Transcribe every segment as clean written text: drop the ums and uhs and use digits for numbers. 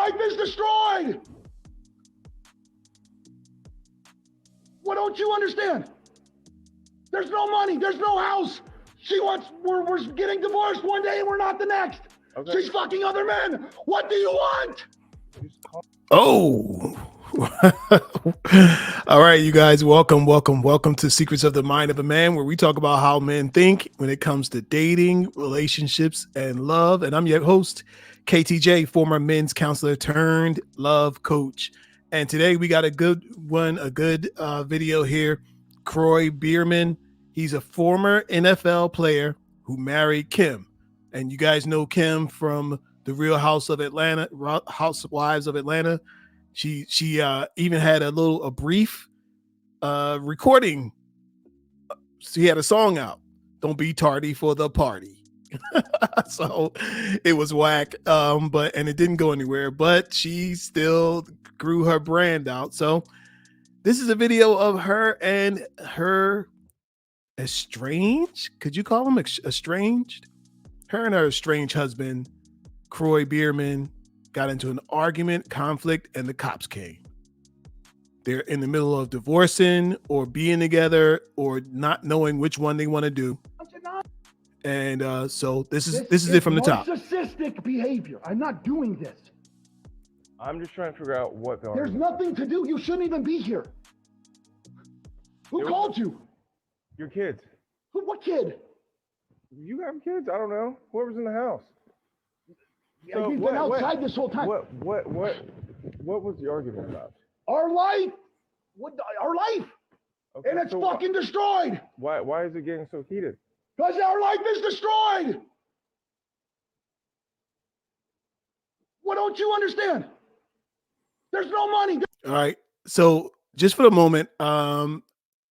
life is destroyed. What don't you understand? There's no money. There's no house. We're getting divorced one day and we're not the next. Okay. She's fucking other men. What do you want? Oh. All right, you guys, welcome to Secrets of the Mind of a Man, where we talk about how men think when it comes to dating, relationships, and love. And I'm your host, KTJ, former men's counselor turned love coach. And today we got a good video here. Kroy Biermann, he's a former NFL player who married Kim. And you guys know Kim from the Real Housewives of Atlanta. She even had a brief recording. She had a song out, "Don't Be Tardy for the Party." So it was whack, and it didn't go anywhere, but she still grew her brand out. So this is a video of her and her estranged, could you call him estranged? Her and her estranged husband, Kroy Biermann, got into an argument, conflict, and the cops came. They're in the middle of divorcing or being together or not knowing which one they want to do. And so this is it from the top. Narcissistic behavior. I'm not doing this. I'm just trying to figure out what going on. There's nothing to do. You shouldn't even be here. Who called you? Your kids. What kid? You have kids? I don't know. Whoever's in the house. So you've been outside this whole time. What was the argument about? Our life. Our life. Okay, and it's so fucking destroyed. Why is it getting so heated? Because our life is destroyed. What don't you understand? There's no money. All right. So just for the moment,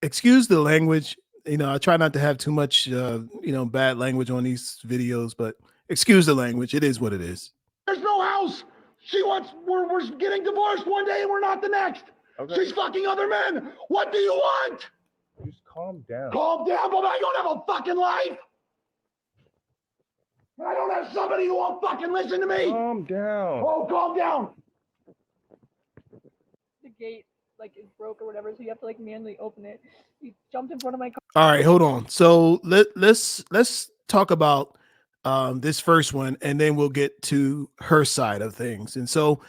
excuse the language. I try not to have too much, bad language on these videos, but excuse the language. It is what it is. There's no house. We're getting divorced one day and we're not the next. Okay. She's fucking other men. What do you want? Just calm down. Calm down, but I don't have a fucking life. I don't have somebody who won't fucking listen to me. Calm down. Oh, calm down. The gate is broke or whatever, so you have to manually open it. You jumped in front of my car. All right, hold on. So let's talk about this first one, and then we'll get to her side of things. And so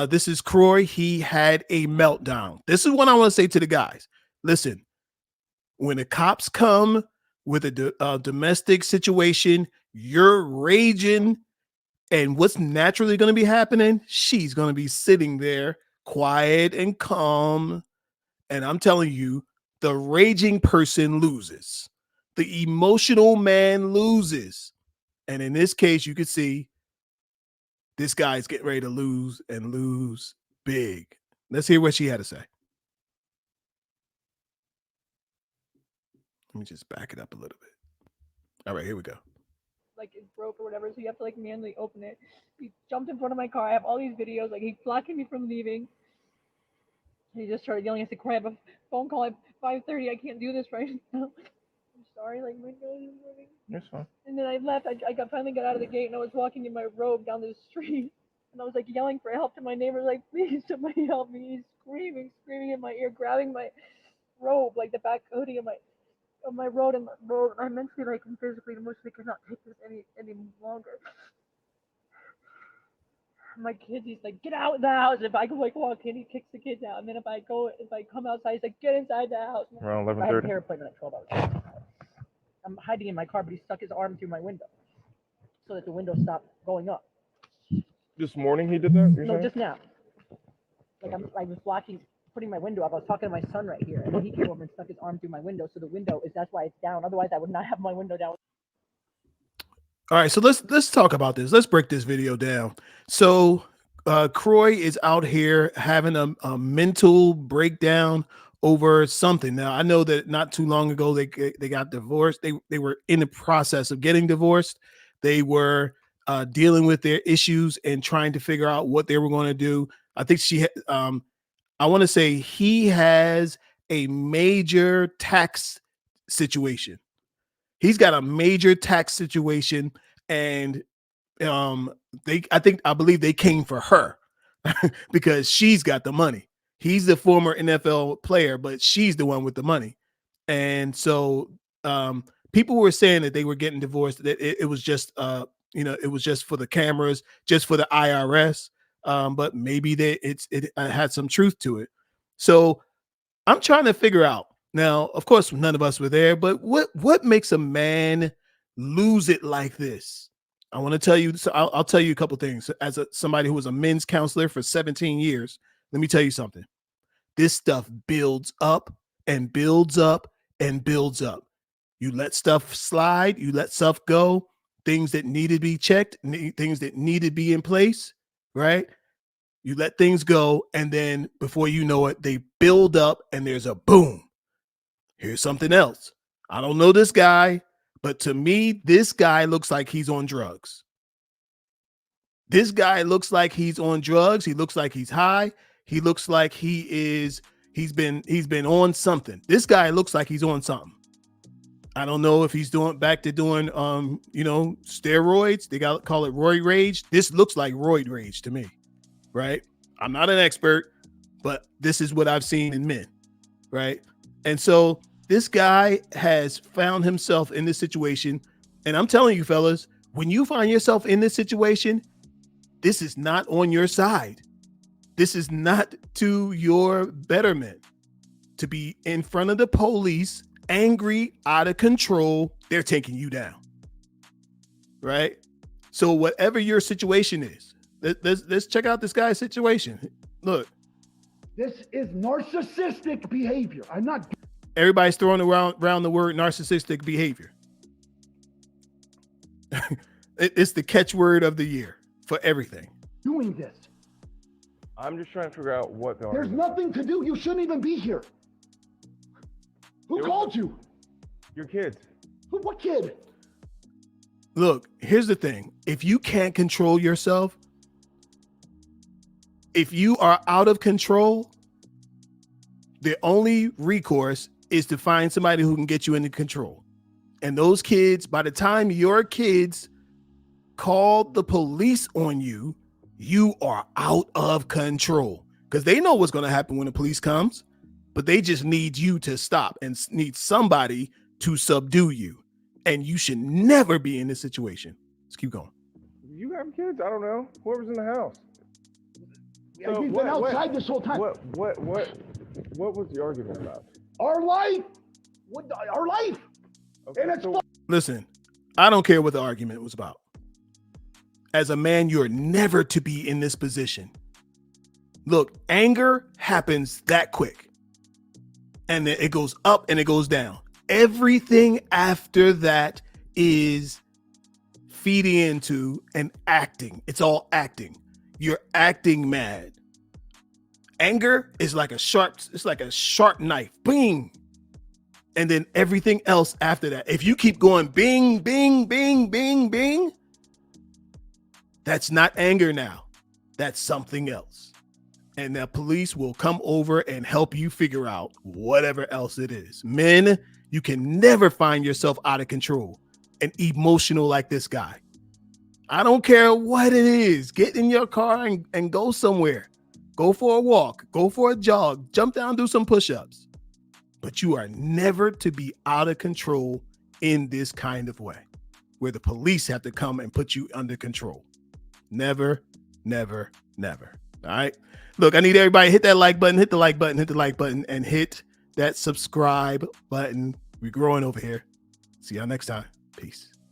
this is Kroy. He had a meltdown. This is what I want to say to the guys. Listen, when the cops come with a domestic situation, you're raging, and what's naturally going to be happening? She's going to be sitting there quiet and calm. And I'm telling you, the raging person loses. The emotional man loses. And in this case, you could see this guy's getting ready to lose and lose big. Let's hear what she had to say. Let me just back it up a little bit. All right, here we go. It's broke or whatever, so you have to manually open it. He jumped in front of my car. I have all these videos. He's blocking me from leaving. He just started yelling. I said, "Kroy, I have a phone call at 5:30. I can't do this right now. I'm sorry, my nose is moving." That's fine. And then I left. I finally got out of the gate, and I was walking in my robe down the street, and I was yelling for help to my neighbors, "Please, somebody help me!" He's screaming in my ear, grabbing my robe, the back hoodie of my robe, and I mentally, and physically, emotionally cannot take this any longer. My kid, he's "Get out of the house." If I go walk in, he kicks the kids out. And then if I come outside, he's "Get inside the house." Around 11:30. I have a hair appointment at 12 hours. I'm hiding in my car, but he stuck his arm through my window so that the window stopped going up. This morning he did that? No, just now. I was putting my window up. I was talking to my son right here, and then he came over and stuck his arm through my window. So the window that's why it's down. Otherwise, I would not have my window down. All right, so let's talk about this. Let's break this video down. So Kroy is out here having a mental breakdown over something. Now, I know that not too long ago they got divorced. They were in the process of getting divorced. They were dealing with their issues and trying to figure out what they were going to do. I think I want to say he has a major tax situation. He's got a major tax situation, and I believe they came for her. because she's got the money. He's the former NFL player, but she's the one with the money. And so people were saying that they were getting divorced, that it was just, it was just for the cameras, just for the IRS. But maybe it had some truth to it. So I'm trying to figure out now, of course, none of us were there, but what makes a man lose it like this? I want to tell you, so I'll tell you a couple things. As somebody who was a men's counselor for 17 years, let me tell you something. This stuff builds up and builds up and builds up. You let stuff slide, you let stuff go, things that need to be checked, things that need to be in place, right? You let things go, and then before you know it, they build up and there's a boom. Here's something else. I don't know this guy, but to me, this guy looks like he's on drugs. This guy looks like he's on drugs. He looks like he's high. He looks like he's been on something. This guy looks like he's on something. I don't know if he's back to doing steroids. They call it roid rage. This looks like roid rage to me, right? I'm not an expert, but this is what I've seen in men, right? And so this guy has found himself in this situation. And I'm telling you, fellas, when you find yourself in this situation, this is not on your side. This is not to your betterment. To be in front of the police, angry, out of control, they're taking you down. Right? So whatever your situation is, let's check out this guy's situation. Look. This is narcissistic behavior. I'm not. Everybody's throwing around the word narcissistic behavior. It's the catchword of the year for everything. Doing this. I'm just trying to figure out what the There's nothing to do. You shouldn't even be here. Who called you? Your kids. What kid? Look, here's the thing. If you can't control yourself, if you are out of control, the only recourse is to find somebody who can get you into control. And those kids, by the time your kids call the police on you, you are out of control, because they know what's going to happen when the police comes, but they just need you to stop and need somebody to subdue you. And you should never be in this situation. Let's keep going. You have kids? I don't know. Whoever's in the house. Yeah, you've been outside this whole time. What was the argument about? Our life. Our life. Okay, and it's listen, I don't care what the argument was about. As a man, you're never to be in this position. Look, anger happens that quick. And then it goes up and it goes down. Everything after that is feeding into and acting. It's all acting. You're acting mad. Anger is like a sharp knife. Bing. And then everything else after that. If you keep going bing, bing, bing, bing, bing, that's not anger now. That's something else. And the police will come over and help you figure out whatever else it is. Men, you can never find yourself out of control and emotional like this guy. I don't care what it is. Get in your car and go somewhere. Go for a walk. Go for a jog. Jump down, do some push-ups. But you are never to be out of control in this kind of way, where the police have to come and put you under control. Never, never, never. All right. Look, I need everybody to hit that like button, hit the like button, and hit that subscribe button. We're growing over here. See y'all next time. Peace.